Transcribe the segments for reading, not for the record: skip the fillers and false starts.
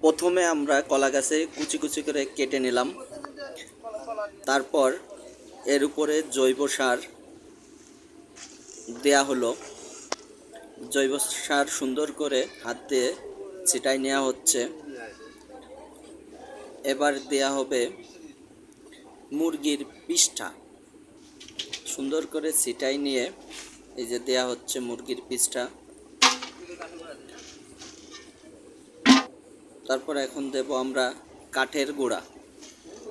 প্রথমে আমরা কলা গাছে কুচি কুচি করে কেটে নিলাম, তারপর এর উপরে জৈব সার দেয়া হলো। জৈব সার সুন্দর করে হাত দিয়ে ছিটাই নেওয়া হচ্ছে। এবার দেয়া হবে মুরগির পিষ্ঠা, সুন্দর করে ছিটাই নিয়ে এই যে দেয়া হচ্ছে মুরগির পিষ্ঠা। তারপর এখন দেব আমরা কাঠের গুঁড়া।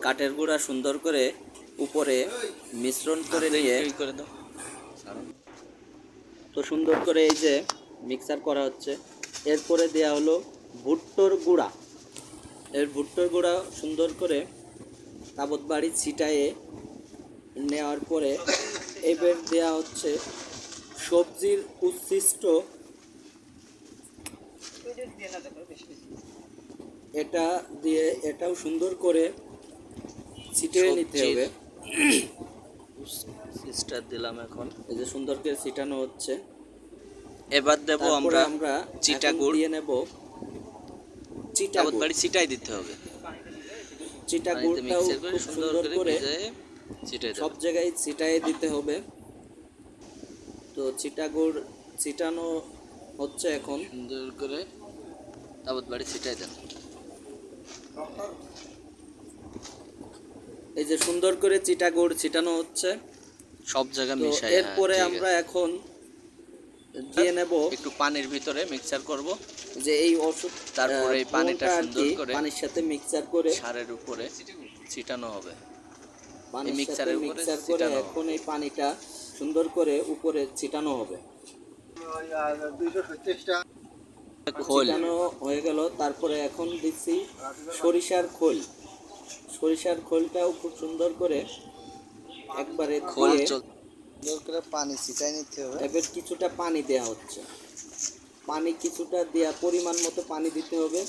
কাঠের গুঁড়া সুন্দর করে উপরে মিশ্রণ করে নিয়ে তো সুন্দর করে এই যে মিক্সার করা হচ্ছে। এরপরে দেয়া হলো ভুট্টোর গুঁড়া। ভুট্টোর গুঁড়া সুন্দর করে তাবৎ বাড়ি ছিটায়ে নেওয়ার পরে এবার দেয়া হচ্ছে সবজির উচ্ছিষ্ট। এটা দিয়ে এটাও সুন্দর করে ছিটিয়ে নিতে হবে। সিস্টার দিলাম, এখন এই যে সুন্দর করে ছিটানো হচ্ছে। এবার দেব আমরা চিটা গুড় দিয়ে নেব। চিটা গুড় বাড়ি ছিটাই দিতে হবে। চিটা গুড়টাও খুব সুন্দর করে সব জায়গায় ছিটাই দিতে হবে। তো চিটা গুড় ছিটানো হচ্ছে এখন। সুন্দর করে তাবৎ বাড়ি ছিটাই দেন। এই যে সুন্দর করে চিটা গুড় ছিটানো হচ্ছে সব জায়গায় মিশাই। এরপরে আমরা এখন দিয়ে নেব একটু পানির ভিতরে মিক্সচার করব, যে এই ওষুধ। তারপরে এই পানিটা সুন্দর করে পানির সাথে মিক্সচার করে সারের উপরে ছিটানো হবে। পানির সাথে মিক্সচার করে এখন এই পানিটা সুন্দর করে উপরে ছিটানো হবে। ছিটানো হয়ে গেল। তারপরে এখন দিচ্ছি সরিষার খোল। সরিষার খোলটাও খুব সুন্দর করে একবারে সুন্দর করে পানি ছিটাই নিতে হবে। এবার কিছুটা পানি দেওয়া হচ্ছে। পানি কিছুটা দেওয়া পরিমাণ মতো পানি দিতে হবে।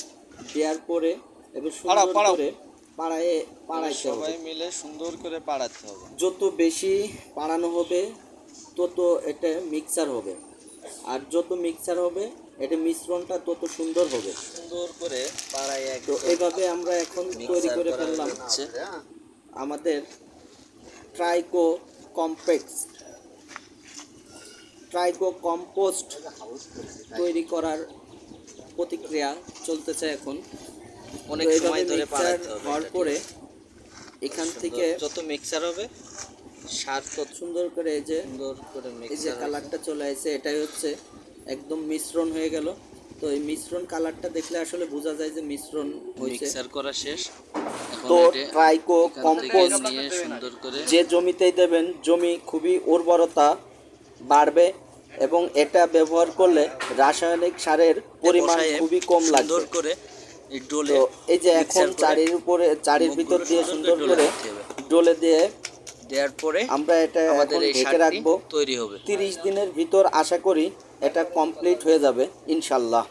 দেওয়ার পরে এবার সুন্দর করে পাড়াইতে হবে। সবাই মিলে সুন্দর করে পাড়াতে হবে। যত বেশি পাড়ানো হবে তত এটা মিক্সার হবে, আর যত মিক্সার হবে এটা মিশ্রণটা তত সুন্দর হবে। সুন্দর করে পাড়াই। তো এইভাবে আমরা এখন তৈরি করে ফেললাম আমাদের ট্রাইকো কম্পোস্ট তৈরি করার প্রতিক্রিয়া চলতেছে এখন। অনেক সময় ধরে পাড়াতে হবে। হওয়ার পরে এখান থেকে যত মিক্সার হবে সার তত সুন্দর করে এই যে কালারটা চলে আসছে। এটাই হচ্ছে একদম মিশ্রণ হয়ে গেল। তো এই মিশ্রণ কালারটা দেখলে আসলে বোঝা যায় যে মিশ্রণ হয়েছে, মিক্সার করা শেষ। তো ট্রাইকো কম্পোস্ট নিয়ে সুন্দর করে যে জমিতেই দেবেন জমি খুবই উর্বরতা বাড়বে, এবং এটা ব্যবহার করলে রাসায়নিক সারের পরিমাণ খুবই কম লাগবে। সুন্দর করে ডোলে এই যে এখন চারির ভিতর দিয়ে সুন্দর করে ডোলে দিয়ে দেওয়ার পরে আমরা এটা আমাদের ঢেকে রাখবো। তৈরি হবে 30 দিনের ভিতর। আশা করি এটা কমপ্লিট হয়ে যাবে ইনশাল্লাহ।